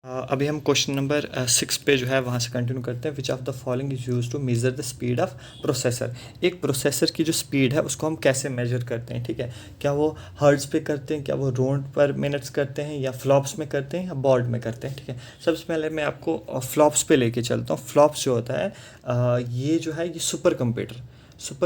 अभी हम question number 6 पे जो है वहाँ से कंटिन्यू करते हैं। Which of the following is use to measure the speed of processor. एक प्रोसेसर की जो स्पीड है उसको हम कैसे मेजर करते हैं, ठीक है। क्या वो हर्ट्ज़ पे करते हैं, क्या वो राउंड पर मिनट्स करते हैं, या फ्लॉप्स में करते हैं, या बॉड में करते हैं, ठीक है। सबसे पहले मैं आपको फ्लॉप्स पे लेके चलता हूँ। फ्लॉप्स जो होता है ये जो है ये सुपर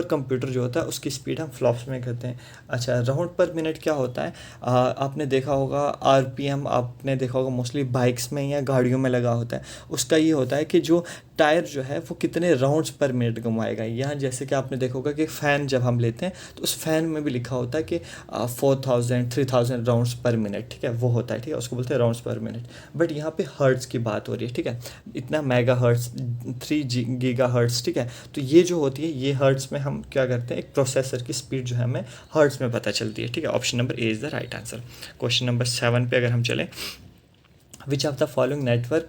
कंप्यूटर जो होता है उसकी स्पीड हम फ्लॉप्स में करते हैं। अच्छा, राउंड पर मिनट क्या होता है? आपने देखा होगा आरपीएम, आपने देखा होगा मोस्टली बाइक्स में या गाड़ियों में लगा होता है। उसका ये होता है कि जो टायर जो है वो कितने राउंड्स पर मिनट घुमाएगा। यहाँ जैसे कि आपने देखा होगा कि फ़ैन जब हम लेते हैं तो उस फ़ैन में भी लिखा होता है कि 4000 3000 राउंड्स पर मिनट, ठीक है, वो होता है, ठीक है, उसको बोलते हैं राउंड्स पर मिनट। बट यहाँ पे हर्ट्ज़ की बात हो रही है, ठीक है। इतना मेगा हर्ट्ज़, 3 गीगा हर्ट्ज़, ठीक है। तो ये जो होती है ये हर्ट्ज़ में हम क्या करते हैं, एक प्रोसेसर की स्पीड जो है हमें हर्ट्ज़ में पता चलती है, ठीक है। Option number A is the right answer. Question number 7 पे अगर हम चलें, विच of the following network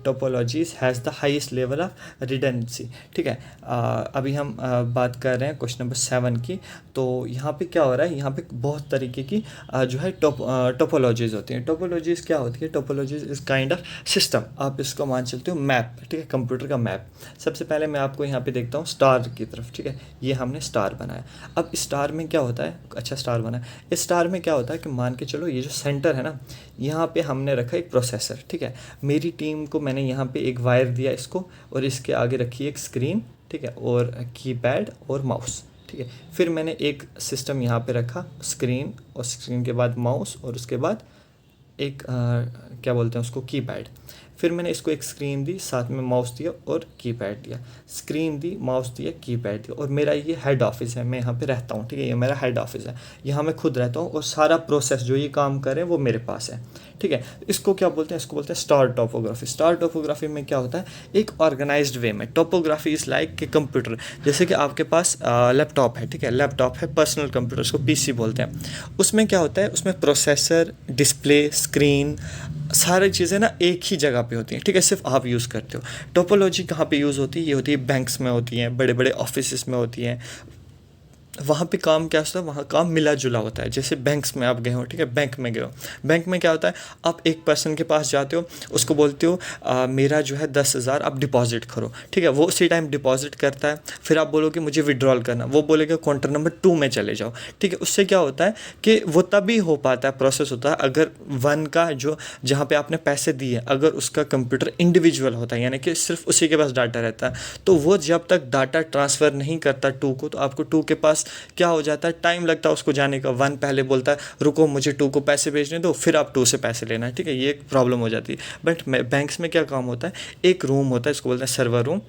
topologies has the highest level of redundancy, ठीक है। अभी हम बात कर रहे हैं क्वेश्चन नंबर 7 की। तो यहाँ पे क्या हो रहा है, यहाँ पे बहुत तरीके की जो है टोपोलॉजीज़ होती हैं। टोपोलॉजीज़ क्या होती है? Topologies is kind of system, आप इसको मान चलते हो मैप, ठीक है, कंप्यूटर का मैप। सबसे पहले मैं आपको यहाँ पे देखता हूँ स्टार की तरफ, ठीक है। ये हमने स्टार बनाया। अब स्टार में क्या होता है? अच्छा, स्टार बना। इस स्टार में क्या होता है कि मान के चलो ये जो सेंटर है ना, यहाँ पे हमने रखा एक प्रोसेसर, ठीक है। मेरी टीम को मैंने यहाँ पे एक वायर दिया इसको, और इसके आगे रखी एक स्क्रीन, ठीक है, और कीपैड और माउस, ठीक है। फिर मैंने एक सिस्टम यहाँ पे रखा, स्क्रीन, और स्क्रीन के बाद माउस, और उसके बाद एक क्या बोलते हैं उसको, कीपैड। फिर मैंने इसको एक स्क्रीन दी, साथ में माउस दिया और कीपैड दिया। स्क्रीन दी, माउस दिया, कीपैड दिया, और मेरा ये हेड ऑफिस है, मैं यहाँ पे रहता हूँ, ठीक है। ये मेरा हेड ऑफिस है, यहाँ मैं खुद रहता हूँ, और सारा प्रोसेस जो ये काम करे वो मेरे पास है, ठीक है। इसको क्या बोलते हैं? इसको बोलते हैं स्टार टोपोग्राफी। स्टार टोपोग्राफी में क्या होता है? एक ऑर्गेनाइज्ड वे में। टोपोग्राफी इज़ लाइक कि कंप्यूटर, जैसे कि आपके पास लैपटॉप है, ठीक है, लैपटॉप है, पर्सनल कंप्यूटर, उसको पीसी बोलते हैं। उसमें क्या होता है? उसमें प्रोसेसर, डिस्प्ले, स्क्रीन, सारी चीज़ें ना एक ही जगह पे होती हैं, ठीक है, सिर्फ आप यूज़ करते हो। टोपोलॉजी कहाँ पे यूज़ होती है? ये होती है बैंक्स में होती हैं, बड़े बड़े ऑफिस में होती हैं। वहाँ पे काम क्या होता है? वहाँ काम मिला जुला होता है। जैसे बैंक्स में आप गए हो, ठीक है, बैंक में गए हो, बैंक में क्या होता है? आप एक पर्सन के पास जाते हो, उसको बोलते हो मेरा जो है 10,000 आप डिपॉजिट करो, ठीक है। वो उसी टाइम डिपॉजिट करता है। फिर आप बोलोगे मुझे विड्रॉल करना, वो बोलेगा काउंटर नंबर 2 में चले जाओ, ठीक है। उससे क्या होता है कि वो तभी हो पाता है, प्रोसेस होता है, अगर 1 का जो जहाँ पे आपने पैसे दिए अगर उसका कंप्यूटर इंडिविजुअल होता है, यानी कि सिर्फ उसी के पास डाटा रहता है, तो वो जब तक डाटा ट्रांसफ़र नहीं करता 2 को, तो आपको 2 के पास क्या हो जाता है, टाइम लगता है उसको जाने का। 1 पहले बोलता है रुको मुझे 2 को पैसे भेजने दो, फिर आप 2 से पैसे लेना है, ठीक है। ये एक प्रॉब्लम हो जाती है। बट बैंक्स में क्या काम होता है? एक रूम होता है, इसको बोलते हैं सर्वर रूम।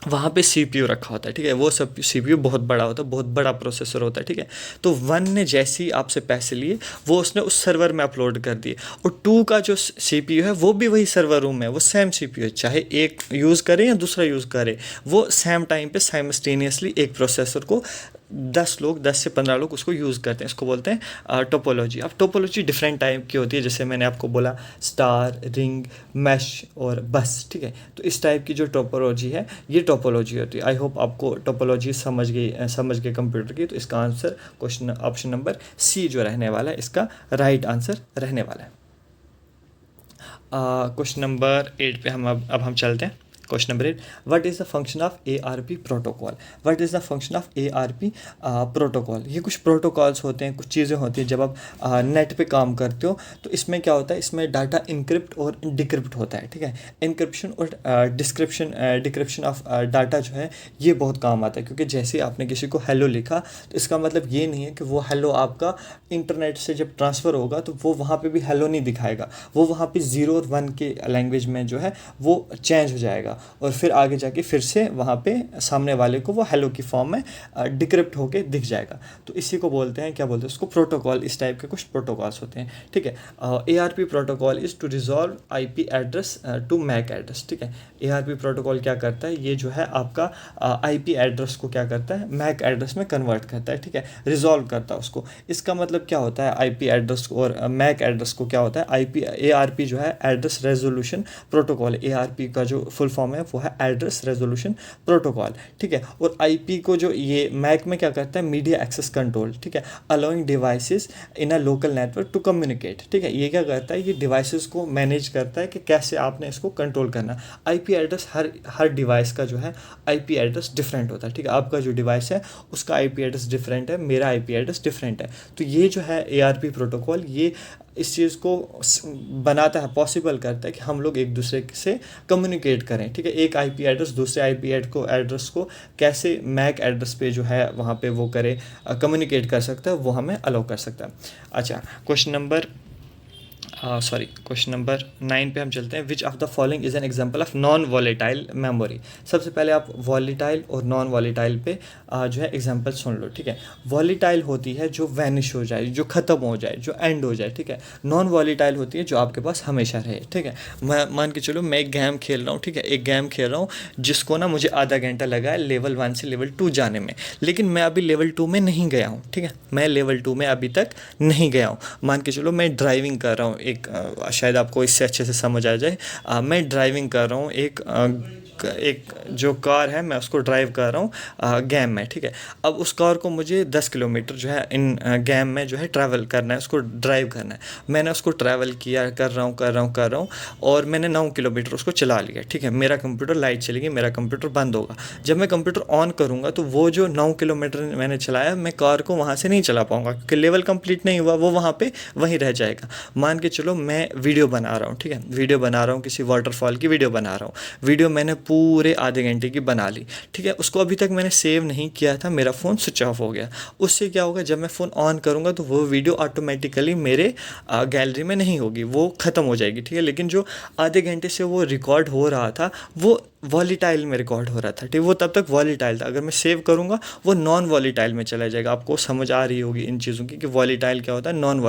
वहाँ पे सीपीयू रखा होता है, ठीक है। वो सब सीपीयू बहुत बड़ा होता है, बहुत बड़ा प्रोसेसर होता है, ठीक है। तो 1 ने जैसे ही आपसे पैसे लिए वो उसने उस सर्वर में अपलोड कर दिए, और 2 का जो सीपीयू है वो भी वही सर्वर रूम है, वो सेम सीपीयू है, चाहे एक यूज़ करे या दूसरा यूज़ करे, वो सेम टाइम पे साइमल्टेनियसली एक प्रोसेसर को 10 से 15 लोग उसको यूज़ करते हैं। इसको बोलते हैं टोपोलॉजी। अब टोपोलॉजी डिफरेंट टाइप की होती है, जैसे मैंने आपको बोला स्टार, रिंग, मैश और बस, ठीक है। तो इस टाइप की जो टोपोलॉजी है ये टोपोलॉजी होती है। आई होप आपको टोपोलॉजी समझ गए कंप्यूटर की। तो इसका answer question option number C जो रहने वाला है, इसका राइट आंसर रहने वाला है। क्वेश्चन नंबर 8 पे हम अब हम चलते हैं। Question number 8, what is the function of ARP protocol? What is the function of ARP protocol? ये कुछ प्रोटोकॉल्स होते हैं, कुछ चीज़ें होती हैं। जब आप नेट पे काम करते हो तो इसमें क्या होता है? इसमें डाटा इनक्रिप्ट और डिक्रिप्ट होता है, ठीक है। इनक्रिप्शन और डिक्रिप्शन ऑफ डाटा जो है ये बहुत काम आता है, क्योंकि जैसे आपने किसी को हेलो लिखा तो इसका मतलब ये नहीं है कि वो हेलो आपका इंटरनेट से जब ट्रांसफ़र होगा तो वो वहाँ पे भी हेलो नहीं दिखाएगा, वो वहाँ पे 0 और 1 के लैंग्वेज में जो है वो चेंज हो जाएगा, और फिर आगे जाके फिर से वहाँ पे सामने वाले को वो हेलो की फॉर्म में डिक्रिप्ट होके दिख जाएगा। तो इसी को बोलते हैं, क्या बोलते हैं उसको, प्रोटोकॉल। इस टाइप के कुछ प्रोटोकॉल्स होते हैं, ठीक है। ARP protocol is to resolve IP address to MAC address, ठीक है। ARP प्रोटोकॉल क्या करता है? ये जो है आपका IP एड्रेस को क्या करता है? मैक एड्रेस में कन्वर्ट करता है, ठीक है, रिजॉल्व करता है उसको। इसका मतलब क्या होता है? IP एड्रेस और मैक एड्रेस को क्या होता है? ARP जो है एड्रेस रेजोल्यूशन प्रोटोकॉल। ARP का जो फुल फॉर्म फॉर्म है वो है एड्रेस रेजोल्यूशन प्रोटोकॉल, ठीक है। और आईपी को जो ये मैक में क्या करता है, मीडिया एक्सेस कंट्रोल, ठीक है, allowing devices in a local network to communicate, ठीक है। ये क्या करता है, ये डिवाइसेस को मैनेज करता है कि कैसे आपने इसको कंट्रोल करना। आईपी एड्रेस हर डिवाइस का जो है आईपी एड्रेस डिफरेंट होता है, ठीक है। आपका जो डिवाइस है उसका आईपी एड्रेस डिफरेंट है, मेरा आईपी एड्रेस डिफरेंट है। तो ये जो है एआरपी प्रोटोकॉल ये इस चीज़ को बनाता है, पॉसिबल करता है कि हम लोग एक दूसरे से कम्युनिकेट करें, ठीक है। एक आईपी एड्रेस दूसरे आईपी एड्रेस को कैसे मैक एड्रेस पे जो है वहाँ पे वो करे, कम्युनिकेट कर सकता है, वो हमें अलाउ कर सकता है। अच्छा, क्वेश्चन नंबर 9 पे हम चलते हैं। Which of the following is an example of non volatile memory. सबसे पहले आप वॉलेटाइल और नॉन वॉलेटाइल पे जो है एग्जांपल सुन लो, ठीक है। वॉलेटाइल होती है जो वैनिश हो जाए, जो ख़त्म हो जाए, जो एंड हो जाए, ठीक है। नॉन वॉलेटाइल होती है जो आपके पास हमेशा रहे, ठीक है। मैं मान के चलो मैं एक गेम खेल रहा हूँ, ठीक है, एक गेम खेल रहा हूँ जिसको ना मुझे आधा घंटा लगा है लेवल 1 से लेवल 2 जाने में, लेकिन मैं अभी लेवल 2 में नहीं गया हूँ, ठीक है। मैं लेवल 2 में अभी तक नहीं गया हूँ। मान के चलो मैं ड्राइविंग कर रहा हूँ, एक शायद आपको इससे अच्छे से समझ आ जाए। मैं ड्राइविंग कर रहा हूँ, एक जो कार है मैं उसको ड्राइव कर रहा हूँ गेम में, ठीक है। अब उस कार को मुझे 10 किलोमीटर जो है इन गेम में जो है ट्रैवल करना है, उसको ड्राइव करना है। मैंने उसको ट्रैवल किया, कर रहा हूँ और मैंने 9 किलोमीटर उसको चला लिया, ठीक है। मेरा कंप्यूटर लाइट चलेगी, मेरा कंप्यूटर बंद होगा। जब मैं कंप्यूटर ऑन करूँगा तो वो जो 9 किलोमीटर मैंने चलाया, मैं कार को वहाँ से नहीं चला पाऊँगा क्योंकि लेवल कंप्लीट नहीं हुआ, वो वहाँ पे वहीं रह जाएगा। मान के चलो मैं वीडियो बना रहा हूँ, ठीक है, वीडियो बना रहा हूँ, किसी वाटरफॉल की वीडियो बना रहा हूँ। वीडियो मैंने पूरे आधे घंटे की बना ली, ठीक है। उसको अभी तक मैंने सेव नहीं किया था, मेरा फ़ोन स्विच ऑफ हो गया। उससे क्या होगा, जब मैं फ़ोन ऑन करूँगा तो वो वीडियो ऑटोमेटिकली मेरे गैलरी में नहीं होगी, वो ख़त्म हो जाएगी, ठीक है। लेकिन जो आधे घंटे से वो रिकॉर्ड हो रहा था वो वॉलीटाइल में रिकॉर्ड हो रहा था, ठीक, वो तब तक वॉलीटाइल था। अगर मैं सेव करूँगा वो नॉन वॉलीटाइल में चला जाएगा। आपको समझ आ रही होगी इन चीज़ों की कि वॉलीटाइल क्या होता है, नॉन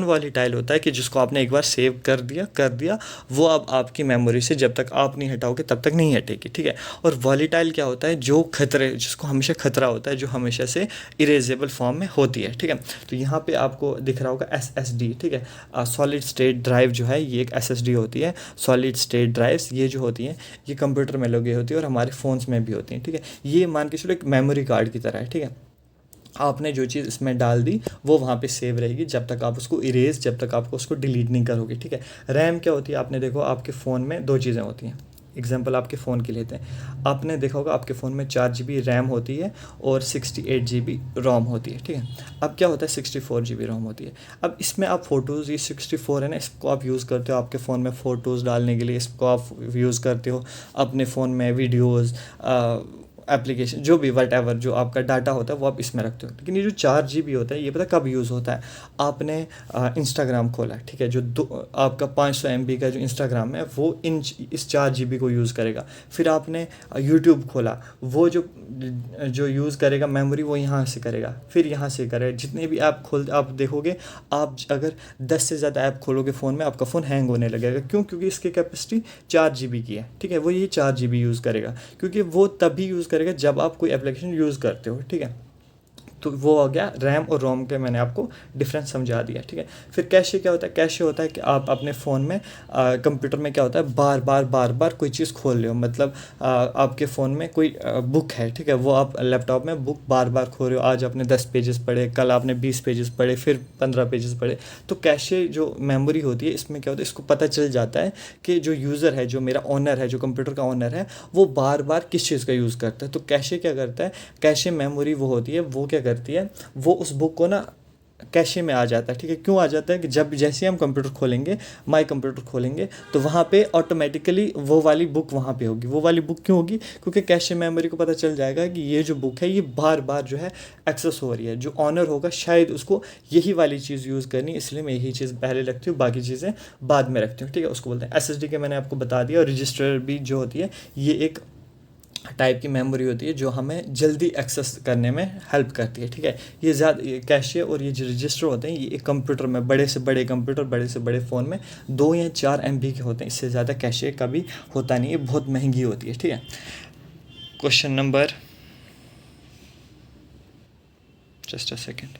वॉलीटाइल होता है कि जिसको आपने एक बार सेव कर दिया वो अब आपकी मेमोरी से जब तक आप नहीं हटाओगे तब तक नहीं हटेगी, ठीक है। और वॉलीटाइल क्या होता है, जो खतरे, जिसको हमेशा खतरा होता है, जो हमेशा से इरेजेबल फॉर्म में होती है, ठीक है। तो यहाँ पे आपको दिख रहा होगा SSD, ठीक है, सॉलिड स्टेट ड्राइव जो है ये एक SSD होती है। सॉलिड स्टेट ड्राइव्स ये जो होती हैं ये कंप्यूटर में लगी होती है और हमारे फ़ोन्स में भी होती हैं, ठीक है। ये मान के चलो एक मेमोरी कार्ड की तरह है, ठीक है। आपने जो चीज़ इसमें डाल दी वो वहाँ पे सेव रहेगी जब तक आप उसको जब तक आपको उसको डिलीट नहीं करोगे, ठीक है। रैम क्या होती है, आपने देखो आपके फ़ोन में 2 चीज़ें होती हैं। एग्जाम्पल आपके फ़ोन की लेते हैं, आपने देखा होगा आपके फ़ोन में 4 GB रैम होती है और 68 GB रोम होती है, ठीक है। अब क्या होता है, 64 GB रोम होती है। अब इसमें आप फ़ोटोज़, ये 64 है ना, इसको आप यूज़ करते हो आपके फ़ोन में फ़ोटोज़ डालने के लिए, इसको आप यूज़ करते हो अपने फ़ोन में वीडियोज़, एप्लीकेशन, जो भी वट एवर जो आपका डाटा होता है वो आप इसमें रखते हो। लेकिन ये जो 4 GB होता है ये पता कब यूज़ होता है, आपने इंस्टाग्राम खोला, ठीक है, जो आपका 500 MB का जो इंस्टाग्राम है वो इस 4 GB को यूज़ करेगा। फिर आपने यूट्यूब खोला, वो जो यूज़ करेगा मेमोरी वो यहाँ से करेगा, फिर यहाँ से करेगा। जितने भी ऐप आप देखोगे, आप अगर 10 से ज़्यादा ऐप खोलोगे फ़ोन में आपका फ़ोन हैंग होने लगेगा। क्यों? क्योंकि इसकी कैपेसिटी 4 GB की है, ठीक है। वो ये 4 GB यूज़ करेगा, क्योंकि वो तभी यूज़ करेगा जब आप कोई एप्लीकेशन यूज़ करते हो, ठीक है। तो वो हो गया रैम और रोम के, मैंने आपको डिफरेंस समझा दिया, ठीक है। फिर कैशे क्या होता है, कैशे होता है कि आप अपने फ़ोन में कंप्यूटर में क्या होता है, बार बार कोई चीज़ खोल रहे हो। मतलब आपके फ़ोन में कोई बुक है, ठीक है, वो आप लैपटॉप में बुक बार बार खोल रहे हो। आज आपने 10 पेजेस पढ़े, कल आपने 20 पेजेस पढ़े, फिर 15 पेजेस पढ़े। तो कैशे जो मेमोरी होती है इसमें क्या होता है, इसको पता चल जाता है कि जो यूज़र है, जो मेरा ओनर है, जो कंप्यूटर का ओनर है, वो बार बार किस चीज़ का यूज़ करता है। तो कैशे क्या करता है, कैशे मेमोरी वो होती है, वो क्या करती है, वो उस बुक को ना कैशे में आ जाता है, ठीक है। क्यों आ जाता है कि जब जैसे हम कंप्यूटर खोलेंगे, माई कंप्यूटर खोलेंगे, तो वहाँ पे ऑटोमेटिकली वो वाली बुक वहाँ पे होगी। वो वाली बुक क्यों होगी, क्योंकि कैशे मेमोरी को पता चल जाएगा कि ये जो बुक है ये बार बार जो है एक्सेस हो रही है। जो ऑनर होगा शायद उसको यही वाली चीज़ यूज़ करनी, इसलिए मैं यही चीज़ पहले रखती हूँ, बाकी चीज़ें बाद में रखती हूँ, ठीक है। उसको बोलते हैं SSD के, मैंने आपको बता दिया। और रजिस्टर भी जो होती है ये एक टाइप की मेमोरी होती है जो हमें जल्दी एक्सेस करने में हेल्प करती है, ठीक है। ये ज़्यादा कैशे और ये जो रजिस्टर होते हैं ये एक कंप्यूटर में, बड़े से बड़े कंप्यूटर, बड़े से बड़े फ़ोन में 2 या 4 MB के होते हैं। इससे ज़्यादा कैशे कभी होता नहीं है, बहुत महंगी होती है, ठीक है। Question number, just a second.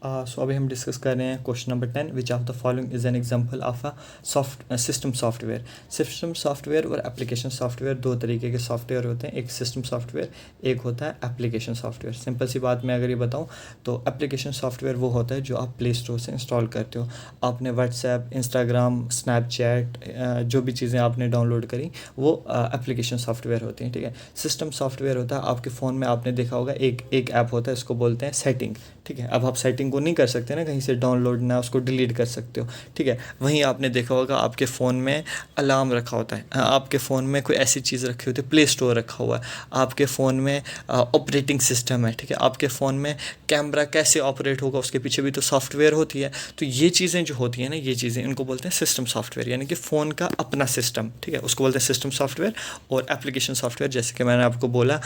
So अभी हम डिस्कस कर रहे हैं question number 10, which of the following is an example of a system software. System software और एप्लीकेशन सॉफ्टवेयर दो तरीके के सॉफ्टवेयर होते हैं, एक सिस्टम सॉफ्टवेयर, एक होता है एप्लीकेशन सॉफ्टवेयर। सिंपल सी बात मैं अगर ये बताऊँ तो एप्लीकेशन सॉफ्टवेयर वो होता है जो आप प्ले स्टोर से इंस्टॉल करते हो। आपने व्हाट्सएप, इंस्टाग्राम, स्नैपचैट, जो भी चीज़ें आपने डाउनलोड करी वो एप्लीकेशन सॉफ्टवेयर होती हैं, ठीक है। सिस्टम सॉफ्टवेयर होता है आपके फ़ोन में, आपने देखा होगा एक ऐप होता है, इसको बोलते हैं सेटिंग, ठीक है। अब आप सेटिंग को नहीं कर सकते ना कहीं से डाउनलोड, ना उसको डिलीट कर सकते हो, ठीक है। वहीं आपने देखा होगा आपके फ़ोन में अलार्म रखा होता है, आपके फ़ोन में कोई ऐसी चीज़ रखी होती है, प्ले स्टोर रखा हुआ है, आपके फ़ोन में ऑपरेटिंग सिस्टम है, ठीक है। आपके फ़ोन में कैमरा कैसे ऑपरेट होगा उसके पीछे भी तो सॉफ्टवेयर होती है। तो ये चीज़ें जो होती हैं ना, ये चीज़ें इनको बोलते हैं सिस्टम सॉफ्टवेयर, यानी कि फ़ोन का अपना सिस्टम, ठीक है, उसको बोलते हैं सिस्टम सॉफ्टवेयर। और एप्लीकेशन सॉफ्टवेयर जैसे कि मैंने आपको बोला,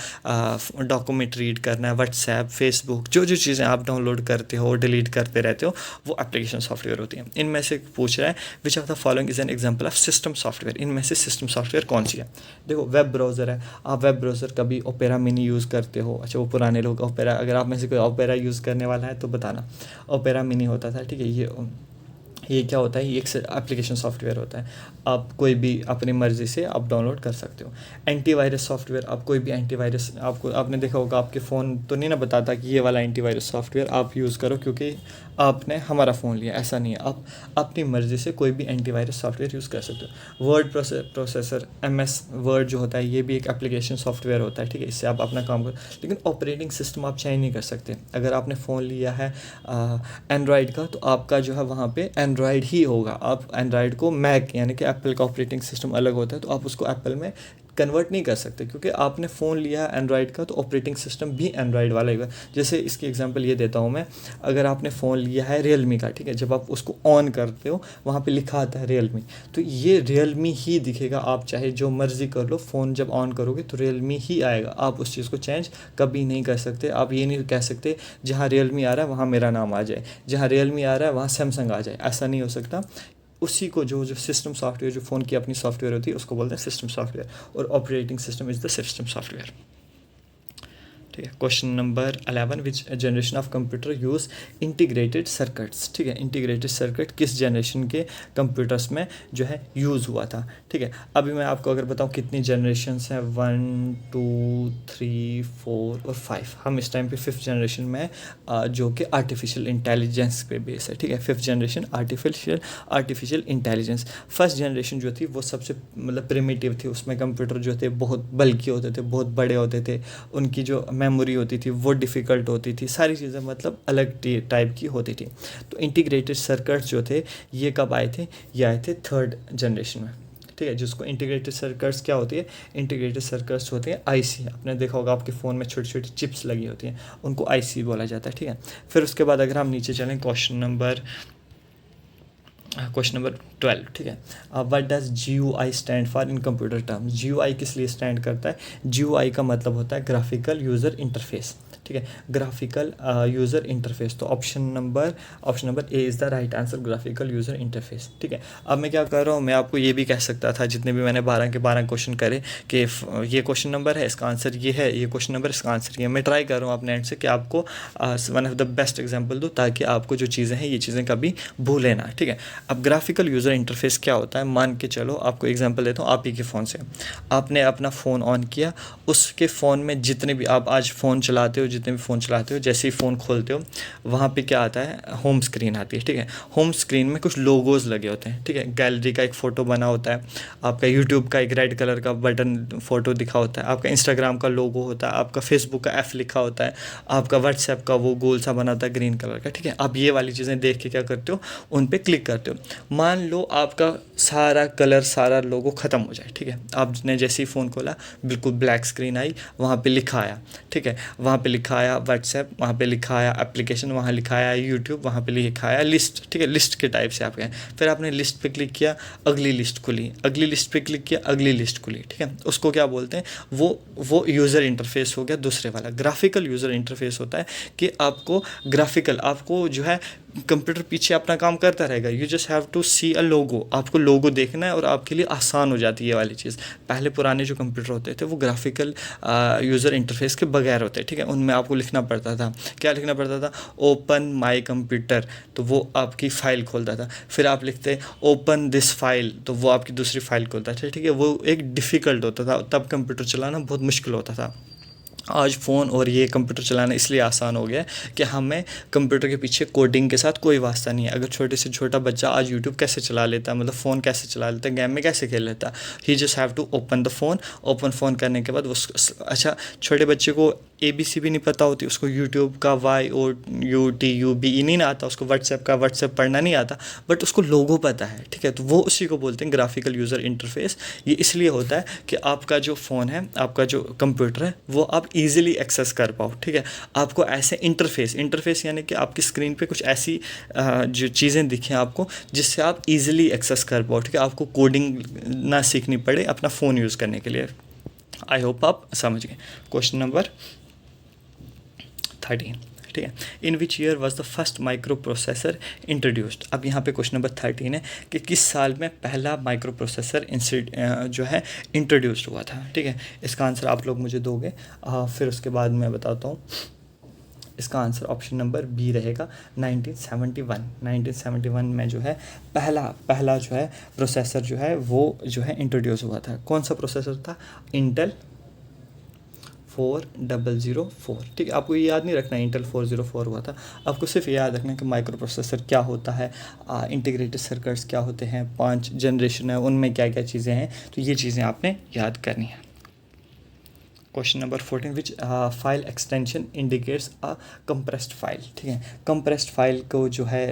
डॉक्यूमेंट रीड करना है, व्हाट्सएप, फेसबुक, जो जो चीज़ें आप डाउनलोड करते हो, डिलीट करते रहते हो, वो एप्लीकेशन सॉफ्टवेयर होती हैं। इनमें से पूछ रहा है विच of the following is an example of system software, इनमें से सिस्टम सॉफ्टवेयर कौन सी है। देखो वेब ब्राउज़र है, आप वेब ब्राउज़र कभी ओपेरा मिनी यूज़ करते हो। अच्छा, वो पुराने लोग ओपेरा, अगर आप में से कोई ओपेरा यूज़ करने वाला है तो बताना। ओपेरा मिनी होता था, ठीक है। ये क्या होता है, ये एक एप्लीकेशन सॉफ्टवेयर होता है, आप कोई भी अपनी मर्ज़ी से आप डाउनलोड कर सकते हो। एंटीवायरस सॉफ्टवेयर, आप कोई भी एंटीवायरस, आपने देखा होगा आपके फ़ोन तो नहीं ना बताता कि ये वाला एंटीवायरस सॉफ्टवेयर आप यूज़ करो क्योंकि आपने हमारा फ़ोन लिया, ऐसा नहीं है। आप अपनी मर्ज़ी से कोई भी एंटीवायरस सॉफ्टवेयर यूज़ कर सकते हो। वर्ड प्रोसेसर, MS वर्ड जो होता है, ये भी एक एप्लीकेशन सॉफ्टवेयर होता है, ठीक है। इससे आप अपना काम करो, लेकिन ऑपरेटिंग सिस्टम आप चेंज नहीं कर सकते। अगर आपने फ़ोन लिया है एंड्रॉयड का, तो आपका जो है वहाँ पे एंड्रॉयड ही होगा। आप एंड्रॉयड को मैक, यानी कि एप्पल का ऑपरेटिंग सिस्टम अलग होता है, तो आप उसको एप्पल में कन्वर्ट नहीं कर सकते क्योंकि आपने फ़ोन लिया है एंड्रॉयड का, तो ऑपरेटिंग सिस्टम भी एंड्रॉयड वाला ही होगा। जैसे इसकी एग्जांपल ये देता हूँ मैं, अगर आपने फ़ोन लिया है रियलमी का, ठीक है, जब आप उसको ऑन करते हो वहाँ पे लिखा आता है रियलमी, तो ये रियलमी ही दिखेगा। आप चाहे जो मर्ज़ी कर लो, फ़ोन जब ऑन करोगे तो रियलमी ही आएगा। आप उस चीज़ को चेंज कभी नहीं कर सकते। आप ये नहीं कह सकते जहाँ रियलमी आ रहा है वहाँ मेरा नाम आ जाए, जहाँ रियलमी आ रहा है वहाँ सैमसंग आ जाए, ऐसा नहीं हो सकता। उसी को जो सिस्टम सॉफ्टवेयर, जो फ़ोन की अपनी सॉफ्टवेयर होती है, उसको बोलते हैं सिस्टम सॉफ्टवेयर, और operating system is the system software, ठीक है। Question number 11, which generation of computer use integrated circuits, ठीक है। इंटीग्रेटेड सर्किट किस जनरेशन के कंप्यूटर्स में जो है यूज़ हुआ था, ठीक है। अभी मैं आपको अगर बताऊं कितनी जनरेशन्स हैं, 1 2 3 4 और 5, हम इस टाइम पे 5th जनरेशन में जो कि आर्टिफिशियल इंटेलिजेंस पे बेस है, ठीक है। 5th generation artificial intelligence. First generation जो थी वो सबसे मतलब प्रिमिटिव थी, उसमें कंप्यूटर जो थे बहुत बल्कि होते थे, बहुत बड़े होते थे, उनकी जो मेमोरी होती थी वो डिफ़िकल्ट होती थी, सारी चीज़ें मतलब अलग टाइप की होती थी। तो इंटीग्रेटेड सर्किट्स जो थे ये कब आए थे, ये आए थे 3rd जनरेशन में, ठीक है। जिसको इंटीग्रेटेड सर्किट्स क्या होती है, इंटीग्रेटेड सर्किट्स होते हैं IC। आपने देखा होगा आपके फ़ोन में छोटी छोटी चिप्स लगी होती हैं, उनको IC बोला जाता है, ठीक है। फिर उसके बाद अगर हम नीचे चलें, क्वेश्चन नंबर 12, ठीक है। What does GUI stand for in computer terms. GUI किस लिए स्टैंड करता है, GUI का मतलब होता है ग्राफिकल यूज़र इंटरफेस, ठीक है। ग्राफिकल यूज़र इंटरफेस, तो option number A is the right answer, graphical user interface, ठीक है। अब मैं क्या कर रहा हूँ, मैं आपको ये भी कह सकता था, जितने भी मैंने 12 के 12 क्वेश्चन करे, कि ये क्वेश्चन नंबर है, इसका आंसर ये है, ये क्वेश्चन नंबर, इसका आंसर ये। मैं ट्राई कर रहा हूँ अपने एंड से कि आपको one of the best example दूँ, ताकि आपको जो चीज़ें हैं ये चीज़ें कभी भूलें ना, ठीक है। अब ग्राफिकल यूज़र इंटरफेस क्या होता है, मान के चलो आपको एग्जांपल देता हूँ। आप ही के फ़ोन से आपने अपना फ़ोन ऑन किया, उसके फ़ोन में जितने भी आप आज फ़ोन चलाते हो, जितने भी फ़ोन चलाते हो, जैसे ही फ़ोन खोलते हो वहाँ पे क्या आता है, होम स्क्रीन आती है, ठीक है। होम स्क्रीन में कुछ लोगोज़ लगे होते हैं, ठीक है। गैलरी का एक फ़ोटो बना होता है, आपका यूट्यूब का एक रेड कलर का बटन फ़ोटो दिखा होता है, आपका इंस्टाग्राम का लोगो होता है, आपका फेसबुक का F लिखा होता है, आपका व्हाट्सएप का वो गोल सा बना होता है ग्रीन कलर का, ठीक है। आप ये वाली चीज़ें देख के क्या करते हो, उन पर क्लिक करते हो। मान लो आपका सारा कलर, सारा लोगो ख़त्म हो जाए, ठीक है। आपने जैसे ही फ़ोन खोला बिल्कुल ब्लैक स्क्रीन आई, वहाँ पे लिखा आया, ठीक है। वहाँ पे लिखा आया व्हाट्सएप, वहाँ पे लिखा आया एप्लीकेशन, वहाँ लिखा आया यूट्यूब, वहाँ पे लिखा आया लिस्ट, ठीक है। लिस्ट के टाइप से आप गए, फिर आपने लिस्ट पे क्लिक किया, अगली लिस्ट खुली, अगली लिस्ट पे क्लिक किया, अगली लिस्ट खुली, ठीक है। उसको क्या बोलते हैं, वो यूज़र इंटरफेस हो गया दूसरे वाला। ग्राफिकल यूज़र इंटरफेस होता है कि आपको ग्राफिकल, आपको जो है कंप्यूटर पीछे अपना काम करता रहेगा, यू जस्ट हैव टू सी अ लोगो, आपको लोगो देखना है और आपके लिए आसान हो जाती है ये वाली चीज़। पहले पुराने जो कंप्यूटर होते थे वो ग्राफिकल यूज़र इंटरफेस के बगैर होते, ठीक है, उनमें आपको लिखना पड़ता था, क्या लिखना पड़ता था, ओपन माई कंप्यूटर, तो वो आपकी फ़ाइल खोलता था, फिर आप लिखते ओपन दिस फाइल, तो वो आपकी दूसरी फाइल खोलता था, ठीक है, वो एक डिफ़िकल्ट होता था, तब कंप्यूटर चलाना बहुत मुश्किल होता था। आज फ़ोन और ये कंप्यूटर चलाना इसलिए आसान हो गया है कि हमें कंप्यूटर के पीछे कोडिंग के साथ कोई वास्ता नहीं है। अगर छोटे से छोटा बच्चा आज यूट्यूब कैसे चला लेता है, मतलब फ़ोन कैसे चला लेता है, गेम में कैसे खेल लेता है, he just have to open the phone, open phone करने के बाद वो, अच्छा छोटे बच्चे को ABC भी नहीं पता होती, उसको यूट्यूब का YOUTUBE नहीं ना आता, उसको व्हाट्सएप का व्हाट्सएप पढ़ना नहीं आता, बट उसको लोगो पता है, ठीक है, तो वो उसी को बोलते हैं ग्राफिकल यूज़र इंटरफेस। ये इसलिए होता है कि आपका जो फ़ोन है, आपका जो कंप्यूटर है, वो आप ईज़िली एक्सेस कर पाओ, ठीक है, आपको ऐसे इंटरफेस यानी कि आपकी स्क्रीन पे कुछ ऐसी जो चीज़ें दिखें आपको जिससे आप ईज़िली एक्सेस कर पाओ, ठीक है, आपको कोडिंग ना सीखनी पड़े अपना फ़ोन यूज़ करने के लिए। आई होप आप समझ गए। क्वेश्चन नंबर 13, ठीक है, in which year was the first microprocessor introduced. अब यहाँ पे क्वेश्चन नंबर 13 है कि किस साल में पहला माइक्रो प्रोसेसर जो है इंट्रोड्यूस्ड हुआ था, ठीक है, इसका आंसर आप लोग मुझे दोगे, फिर उसके बाद मैं बताता हूँ। इसका आंसर ऑप्शन नंबर बी रहेगा 1971 में जो है पहला जो है प्रोसेसर जो है वो जो है इंट्रोड्यूस हुआ था। कौन सा प्रोसेसर था, इंटेल 4004, ठीक है, आपको ये याद नहीं रखना इंटेल 404 हुआ था, आपको सिर्फ याद रखना कि माइक्रो प्रोसेसर क्या होता है, इंटीग्रेटेड सर्किट्स क्या होते हैं, 5 जनरेशन है, उनमें क्या क्या चीज़ें हैं, तो ये चीज़ें आपने याद करनी है। Question number 14, which file extension indicates a compressed file, ठीक है, कंप्रेस्ड फाइल को जो है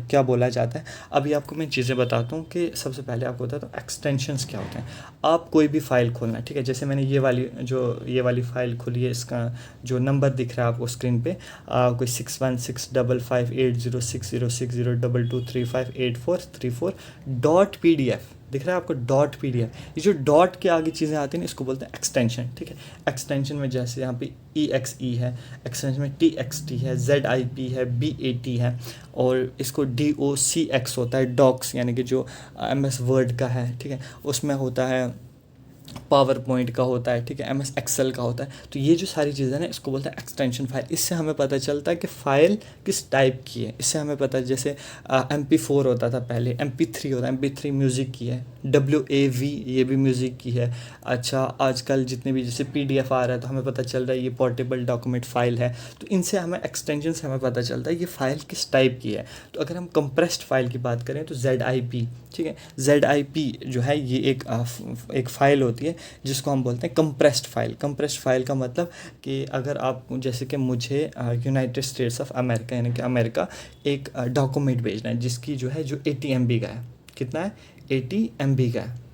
क्या बोला जाता है। अभी आपको मैं चीज़ें बताता हूँ कि सबसे पहले आपको बताता हूँ एक्सटेंशंस क्या होते हैं। आप कोई भी फ़ाइल खोलना, ठीक है, जैसे मैंने ये वाली फ़ाइल खोली है, इसका जो नंबर दिख रहा है आपको स्क्रीन पे, कोई 616550606022358434 दिख रहा है आपको, .pdf। ये जो डॉट के आगे चीज़ें आती हैं इसको बोलते हैं एक्सटेंशन, ठीक है, एक्सटेंशन में जैसे यहाँ पे EXE है, एक्सटेंशन में TXT है, ZIP है, BAT है, और इसको DOCX होता है, डॉक्स यानी कि जो MS वर्ड का है, ठीक है, उसमें होता है, पावर पॉइंट का होता है, ठीक है, MS एक्सेल का होता है, तो ये जो सारी चीज़ें हैं ना इसको बोलते हैं एक्सटेंशन फाइल। इससे हमें पता चलता है कि फ़ाइल किस टाइप की है, इससे हमें पता है, जैसे MP4 होता था पहले, MP3 होता है, MP3 म्यूज़िक की है, WAV ये भी म्यूज़िक की है। अच्छा, आजकल जितने भी जैसे PDF आ रहा है तो हमें पता चल रहा है ये पोर्टेबल डॉक्यूमेंट फ़ाइल है, तो इनसे हमें एक्सटेंशन से हमें पता चलता है ये फ़ाइल किस टाइप की है। तो अगर हम कंप्रेस्ड फाइल की बात करें तो ZIP, ठीक है, ZIP जो है ये एक फ़ाइल होती है जिसको हम बोलते हैं कंप्रेस्ड फाइल। कंप्रेस्ड फाइल का मतलब कि अगर आप, जैसे कि मुझे यूनाइटेड स्टेट्स ऑफ अमेरिका यानी कि अमेरिका एक डॉक्यूमेंट भेजना है जिसकी जो है 80 MB का है, कितना है, 80 MB का है।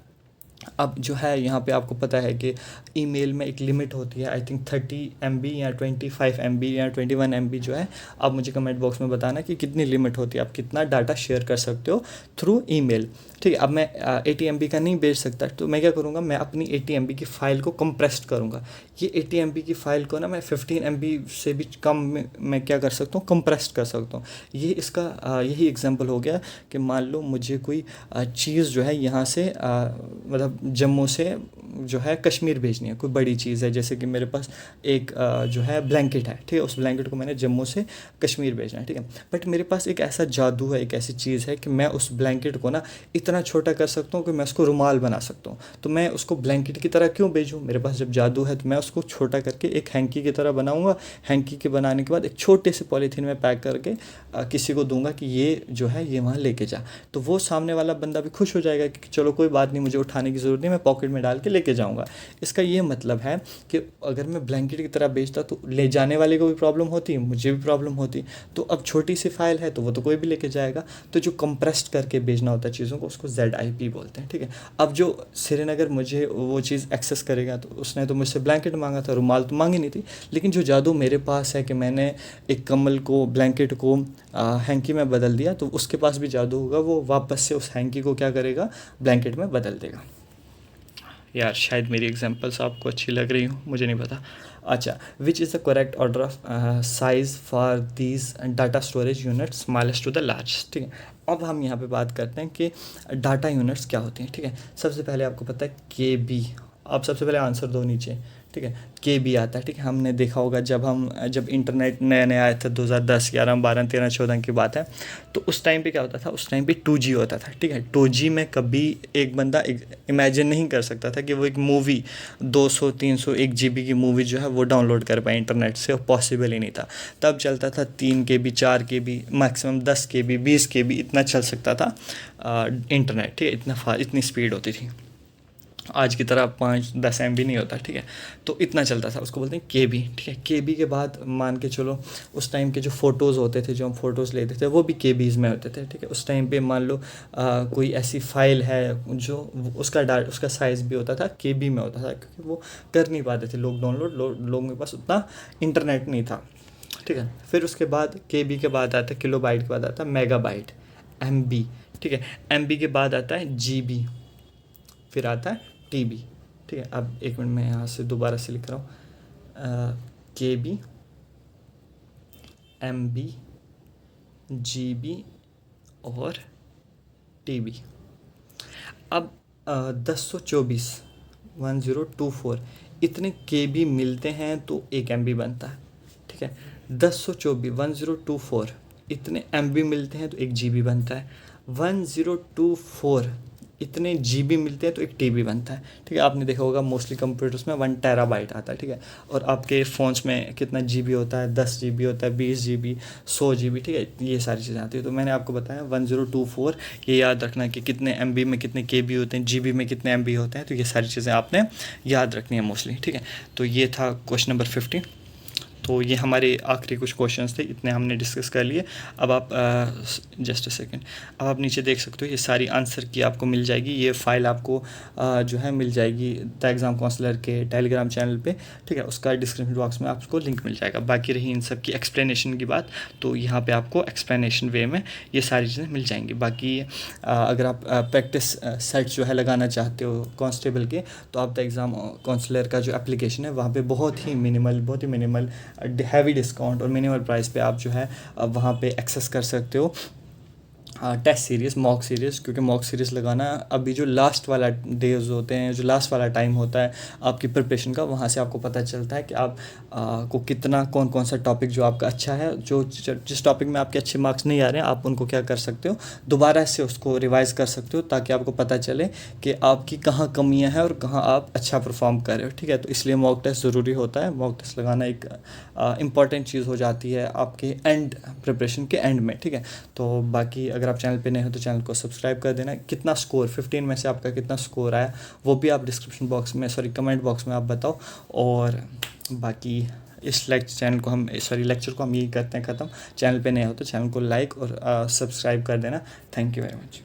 अब जो है यहाँ पे आपको पता है कि ईमेल में एक लिमिट होती है, आई थिंक 30 MB या 25 MB या 21 MB जो है। आप मुझे कमेंट बॉक्स में बताना कि कितनी लिमिट होती है, आप कितना डाटा शेयर कर सकते हो थ्रू ईमेल, ठीक है। अब मैं 80 MB का नहीं भेज सकता, तो मैं क्या करूँगा, मैं अपनी 80 MB की फ़ाइल को कंप्रेस्ड करूँगा। ये 80 MB की फ़ाइल को ना मैं 15 MB से भी कम में मैं क्या कर सकता हूँ, कंप्रेस्ड कर सकता हूँ। ये इसका यही एग्जांपल हो गया कि मान लो मुझे कोई चीज़ जो है यहाँ से मतलब जम्मू से जो है कश्मीर भेजनी है, कोई बड़ी चीज़ है, जैसे कि मेरे पास एक जो है ब्लैंकेट है, ठीक है, उस ब्लैंकेट को मैंने जम्मू से कश्मीर भेजना है, ठीक है, बट मेरे पास एक ऐसा जादू है, एक ऐसी चीज़ है कि मैं उस ब्लैंकेट को ना इतना छोटा कर सकता हूँ कि मैं उसको रुमाल बना सकता हूँ। तो मैं उसको ब्लैंकेट की तरह क्यों भेजूँ, मेरे पास जब जादू है तो मैं उसको छोटा करके एक हैंकी की तरह बनाऊँगा। हैंकी के बनाने के बाद एक छोटे से पॉलीथीन में पैक करके किसी को दूंगा कि ये जो है ये वहाँ लेके जा, तो वो सामने वाला बंदा भी खुश हो जाएगा कि चलो कोई बात नहीं, मुझे उठाने की ज़रूरत नहीं, मैं पॉकेट में डाल के लेके जाऊँगा। इसका ये मतलब है कि अगर मैं ब्लैंकेट की तरह बेचता तो ले जाने वाले को भी प्रॉब्लम होती, मुझे भी प्रॉब्लम होती। तो अब छोटी सी फाइल है तो वो तो कोई भी लेके जाएगा। तो जो कंप्रेस्ड करके भेजना होता है चीज़ों को उसको ZIP बोलते हैं, ठीक है। अब जो श्रीनगर मुझे वो चीज़ एक्सेस करेगा तो उसने तो मुझसे ब्लैंकेट मांगा था, रुमाल तो मांगी नहीं थी, लेकिन जो जादू मेरे पास है कि मैंने एक कम्बल को, ब्लैंकेट को हैंकी में बदल दिया, तो उसके पास भी जादू होगा, वो वापस से उस हैंकी को क्या करेगा, ब्लैंकेट में बदल देगा। यार शायद मेरी एग्जांपल्स आपको अच्छी लग रही हो, मुझे नहीं पता। अच्छा, which is the correct order of size for these data storage unit smallest to the largest, ठीक है। अब हम यहाँ पे बात करते हैं कि डाटा यूनिट्स क्या होती हैं, ठीक है। सबसे पहले आपको पता है के बी, आप सबसे पहले आंसर दो नीचे, ठीक है। के बी आता है, ठीक है। हमने देखा होगा जब इंटरनेट नया नया आया था 2010 11 12 13 14 की बात है, तो उस टाइम पे क्या होता था, उस टाइम पे 2G होता था, ठीक है। 2G में कभी एक बंदा इमेजिन नहीं कर सकता था कि वो एक मूवी 200 300 1 GB की मूवी जो है वो डाउनलोड कर पाए इंटरनेट से, पॉसिबल ही नहीं था। तब चलता था 3 KB 4 KB maximum 10 KB 20 KB इतना चल सकता था इंटरनेट, ठीक है। इतनी स्पीड होती थी, आज की तरह 5-10 MB नहीं होता, ठीक है। तो इतना चलता था, उसको बोलते हैं KB, ठीक है। KB के बाद मान के चलो उस टाइम के जो फ़ोटोज़ होते थे, जो हम फ़ोटोज़ लेते थे, वो भी KBs में होते थे, ठीक है। उस टाइम पे मान लो कोई ऐसी फ़ाइल है जो उसका साइज़ भी होता था KB में होता था, क्योंकि वो कर नहीं पाते थे लोग डाउनलोड, लोगों के पास उतना इंटरनेट नहीं था, ठीक है। फिर उसके बाद KB के बाद आता है किलोबाइट, के बाद आता है मेगाबाइट, MB, ठीक है। MB के बाद आता है GB, फिर आता है TB, ठीक है। अब एक मिनट में यहाँ से दोबारा से लिख रहा हूँ, KB, MB, GB और TB। अब 1024 इतने KB मिलते हैं तो 1 MB बनता है, ठीक है। 1024 इतने MB मिलते हैं तो 1 GB बनता है। 1024 इतने GB मिलते हैं तो 1 TB बनता है, ठीक है। आपने देखा होगा मोस्टली कंप्यूटर्स में 1 TB आता है, ठीक है। और आपके फ़ोन्स में कितना GB होता है, 10 GB होता है, 20 GB, 100 GB, ठीक है। ये सारी चीज़ें आती है। तो मैंने आपको बताया 1024, ये याद रखना कि कितने MB में कितने KB होते हैं, GB में कितने MB होते हैं, तो ये सारी चीज़ें आपने याद रखनी है मोस्टली, ठीक है। तो ये था क्वेश्चन नंबर 15। तो ये हमारे आखिरी कुछ क्वेश्चंस थे, इतने हमने डिस्कस कर लिए। अब आप जस्ट अ सेकेंड, अब आप नीचे देख सकते हो ये सारी आंसर की आपको मिल जाएगी, ये फ़ाइल आपको जो है मिल जाएगी द एग्ज़ाम काउंसलर के टेलीग्राम चैनल पे, ठीक है। उसका डिस्क्रिप्शन बॉक्स में आपको लिंक मिल जाएगा। बाकी रही इन सब की एक्सप्लेनेशन की बात, तो यहाँ पे आपको एक्सप्लेनेशन वे में ये सारी चीज़ें मिल जाएंगी। बाकी अगर आप प्रैक्टिस सेट जो है लगाना चाहते हो कांस्टेबल के, तो आप द एग्ज़ाम काउंसलर का जो एप्लीकेशन है वहाँ पे बहुत ही मिनिमल हैवी डिस्काउंट और मिनिमल प्राइस पे आप जो है वहाँ पे एक्सेस कर सकते हो टेस्ट सीरीज़, मॉक सीरीज़। क्योंकि मॉक सीरीज़ लगाना अभी जो लास्ट वाला डेज होते हैं, जो लास्ट वाला टाइम होता है आपकी प्रिपरेशन का, वहाँ से आपको पता चलता है कि आप को कितना कौन सा टॉपिक जो आपका अच्छा है, जो जिस टॉपिक में आपके अच्छे मार्क्स नहीं आ रहे हैं, आप उनको क्या कर सकते हो, दोबारा से उसको रिवाइज़ कर सकते हो, ताकि आपको पता चले कि आपकी कहाँ कमियाँ हैं और कहाँ आप अच्छा परफॉर्म कर रहे हो, ठीक है। तो इसलिए मॉक टेस्ट ज़रूरी होता है। मॉक टेस्ट लगाना एक इम्पॉर्टेंट चीज़ हो जाती है आपके एंड प्रिपरेशन के एंड में, ठीक है। तो बाकी अगर आप चैनल पे नए हो तो चैनल को सब्सक्राइब कर देना। कितना स्कोर 15 में से आपका कितना स्कोर आया वो भी आप डिस्क्रिप्शन बॉक्स में कमेंट बॉक्स में आप बताओ। और बाकी इस लेक्चर को हम यही करते हैं ख़त्म। चैनल पे नए हो तो चैनल को लाइक और सब्सक्राइब कर देना। Thank you very much.